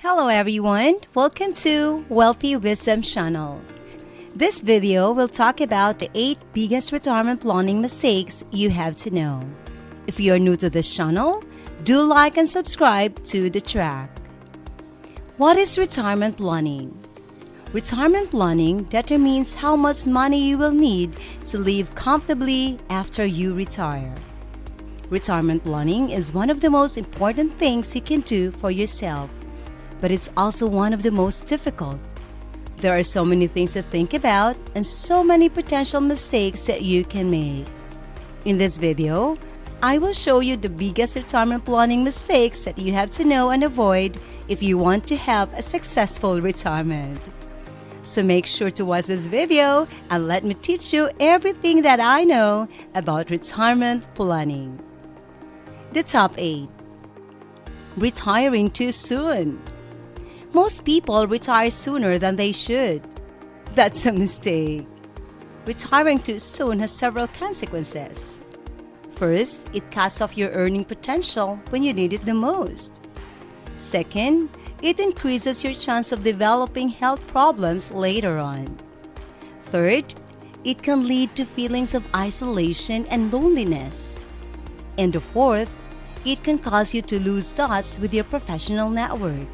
Hello everyone, welcome to Wealthy Wisdom Channel. This video will talk about the 8 biggest retirement planning mistakes you have to know. If you are new to this channel, do like and subscribe to the track. What is retirement planning? Retirement planning determines how much money you will need to live comfortably after you retire. Retirement planning is one of the most important things you can do for yourself, but it's also one of the most difficult. There are so many things to think about and so many potential mistakes that you can make. In this video, I will show you the biggest retirement planning mistakes that you have to know and avoid if you want to have a successful retirement. So make sure to watch this video and let me teach you everything that I know about retirement planning. The top 8. Retiring too soon. Most people retire sooner than they should. That's a mistake. Retiring too soon has several consequences. First, it cuts off your earning potential when you need it the most. Second, it increases your chance of developing health problems later on. Third, it can lead to feelings of isolation and loneliness. And the fourth, it can cause you to lose touch with your professional network.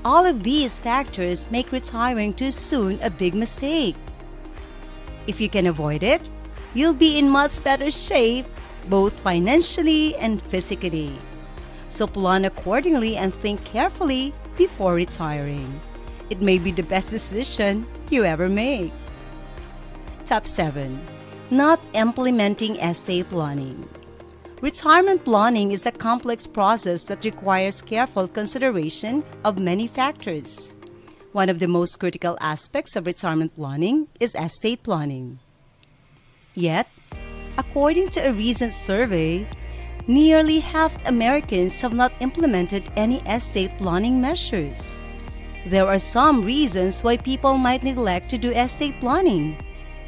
All of these factors make retiring too soon a big mistake. If you can avoid it, you'll be in much better shape, both financially and physically. So plan accordingly and think carefully before retiring. It may be the best decision you ever make. Top 7. Not implementing estate planning. Retirement planning is a complex process that requires careful consideration of many factors. One of the most critical aspects of retirement planning is estate planning. Yet, according to a recent survey, nearly half Americans have not implemented any estate planning measures. There are some reasons why people might neglect to do estate planning.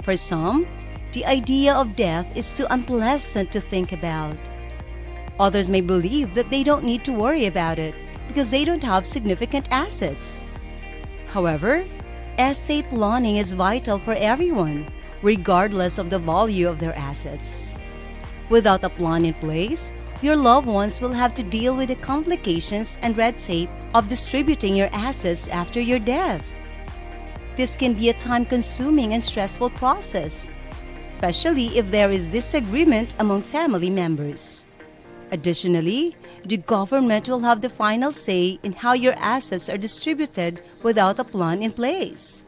For some, the idea of death is too unpleasant to think about. Others may believe that they don't need to worry about it because they don't have significant assets. However, estate planning is vital for everyone, regardless of the value of their assets. Without a plan in place, your loved ones will have to deal with the complications and red tape of distributing your assets after your death. This can be a time-consuming and stressful process, especially if there is disagreement among family members. Additionally, the government will have the final say in how your assets are distributed without a plan in place.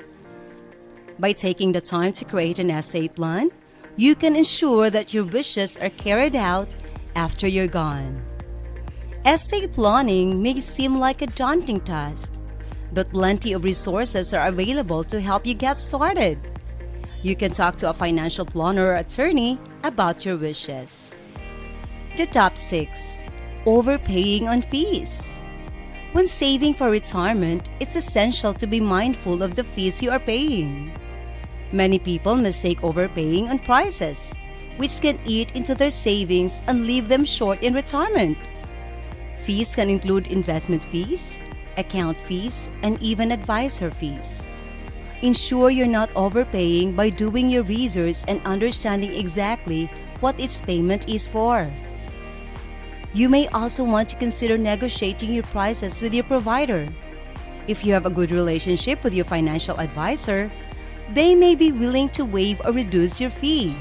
By taking the time to create an estate plan, you can ensure that your wishes are carried out after you're gone. Estate planning may seem like a daunting task, but plenty of resources are available to help you get started. You can talk to a financial planner or attorney about your wishes. The top 6. Overpaying on fees. When saving for retirement, it's essential to be mindful of the fees you are paying. Many people mistake overpaying on prices, which can eat into their savings and leave them short in retirement. Fees can include investment fees, account fees, and even advisor fees. Ensure you're not overpaying by doing your research and understanding exactly what each payment is for. You may also want to consider negotiating your prices with your provider. If you have a good relationship with your financial advisor, they may be willing to waive or reduce your fee.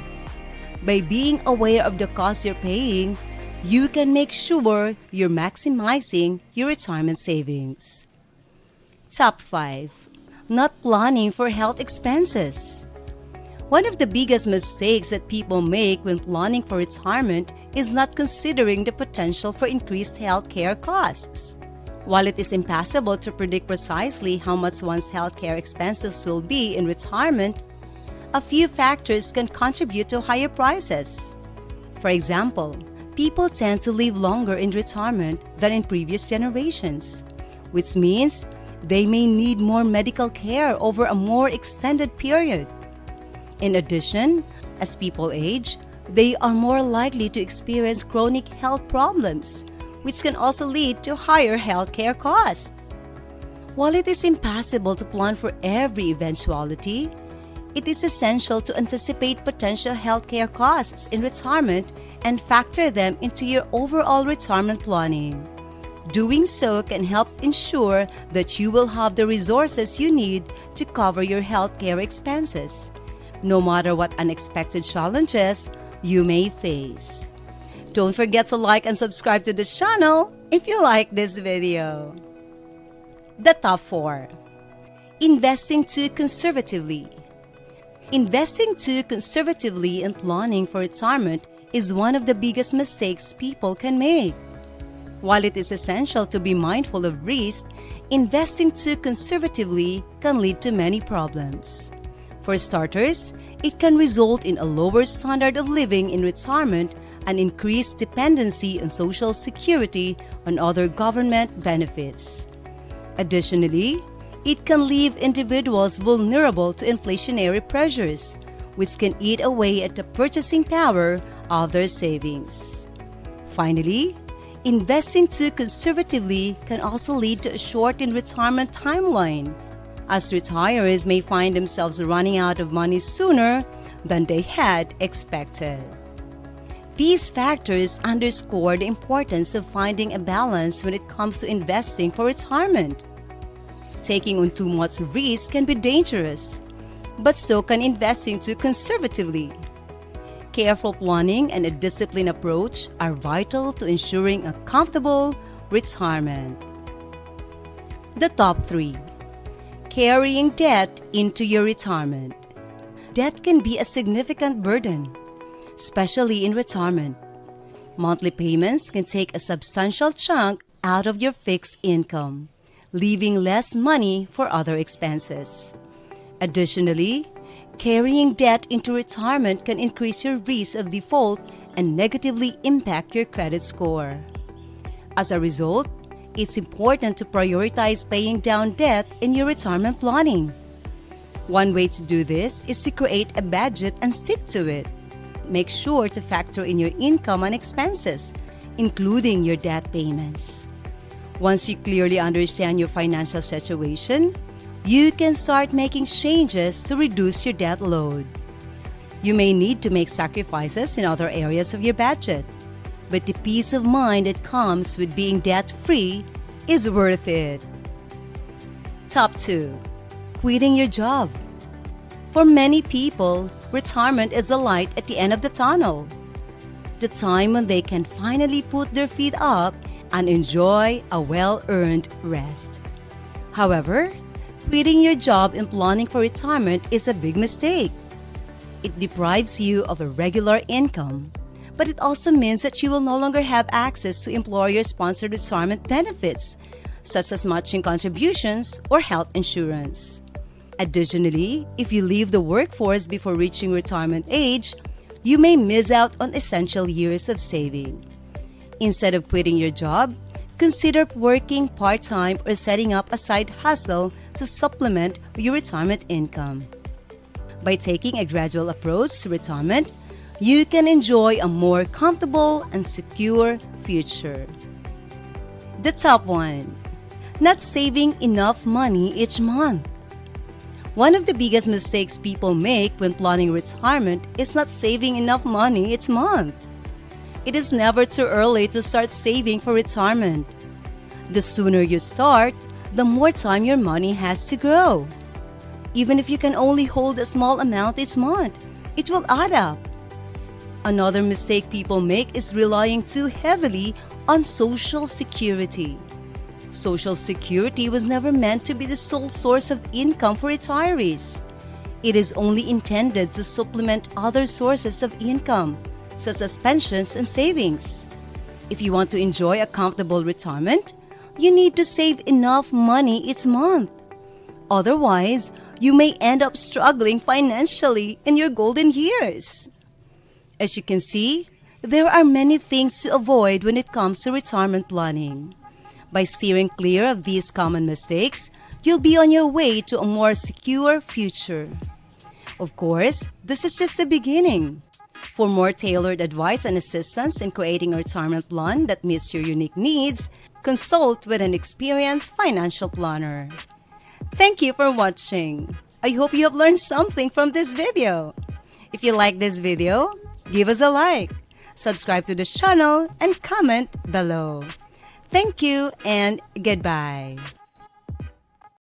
By being aware of the cost you're paying, you can make sure you're maximizing your retirement savings. Top 5. Not planning for health expenses. One of the biggest mistakes that people make when planning for retirement is not considering the potential for increased healthcare costs. While it is impossible to predict precisely how much one's healthcare expenses will be in retirement, a few factors can contribute to higher prices. For example, people tend to live longer in retirement than in previous generations, which means they may need more medical care over a more extended period. In addition, as people age, they are more likely to experience chronic health problems, which can also lead to higher healthcare costs. While it is impossible to plan for every eventuality, it is essential to anticipate potential healthcare costs in retirement and factor them into your overall retirement planning. Doing so can help ensure that you will have the resources you need to cover your healthcare expenses, no matter what unexpected challenges you may face. Don't forget to like and subscribe to this channel if you like this video. The top 4. Investing too conservatively. Investing too conservatively in planning for retirement is one of the biggest mistakes people can make. While it is essential to be mindful of risk, investing too conservatively can lead to many problems. For starters, it can result in a lower standard of living in retirement and increased dependency on Social Security and other government benefits. Additionally, it can leave individuals vulnerable to inflationary pressures, which can eat away at the purchasing power of their savings. Finally, investing too conservatively can also lead to a shortened retirement timeline, as retirees may find themselves running out of money sooner than they had expected. These factors underscore the importance of finding a balance when it comes to investing for retirement. Taking on too much risk can be dangerous, but so can investing too conservatively. Careful planning and a disciplined approach are vital to ensuring a comfortable retirement. The top 3. Carrying debt into your retirement. Debt can be a significant burden, especially in retirement. Monthly payments can take a substantial chunk out of your fixed income, leaving less money for other expenses. Additionally, carrying debt into retirement can increase your risk of default and negatively impact your credit score. As a result, it's important to prioritize paying down debt in your retirement planning. One way to do this is to create a budget and stick to it. Make sure to factor in your income and expenses, including your debt payments. Once you clearly understand your financial situation, you can start making changes to reduce your debt load. You may need to make sacrifices in other areas of your budget, but the peace of mind that comes with being debt-free is worth it. Top 2. Quitting your job. For many people, retirement is the light at the end of the tunnel, the time when they can finally put their feet up and enjoy a well-earned rest. However, quitting your job in planning for retirement is a big mistake. It deprives you of a regular income, but it also means that you will no longer have access to employer-sponsored retirement benefits, such as matching contributions or health insurance. Additionally, if you leave the workforce before reaching retirement age, you may miss out on essential years of saving. Instead of quitting your job, consider working part-time or setting up a side hustle to supplement your retirement income. By taking a gradual approach to retirement, you can enjoy a more comfortable and secure future. The top 1. Not saving enough money each month. One of the biggest mistakes people make when planning retirement is not saving enough money each month. It is never too early to start saving for retirement. The sooner you start, the more time your money has to grow. Even if you can only hold a small amount each month, it will add up. Another mistake people make is relying too heavily on Social Security. Social Security was never meant to be the sole source of income for retirees. It is only intended to supplement other sources of income, such as pensions and savings. If you want to enjoy a comfortable retirement, you need to save enough money each month. Otherwise, you may end up struggling financially in your golden years. As you can see, there are many things to avoid when it comes to retirement planning. By steering clear of these common mistakes, you'll be on your way to a more secure future. Of course, this is just the beginning. For more tailored advice and assistance in creating a retirement plan that meets your unique needs, consult with an experienced financial planner. Thank you for watching. I hope you have learned something from this video. If you like this video, give us a like, subscribe to this channel, and comment below. Thank you and goodbye.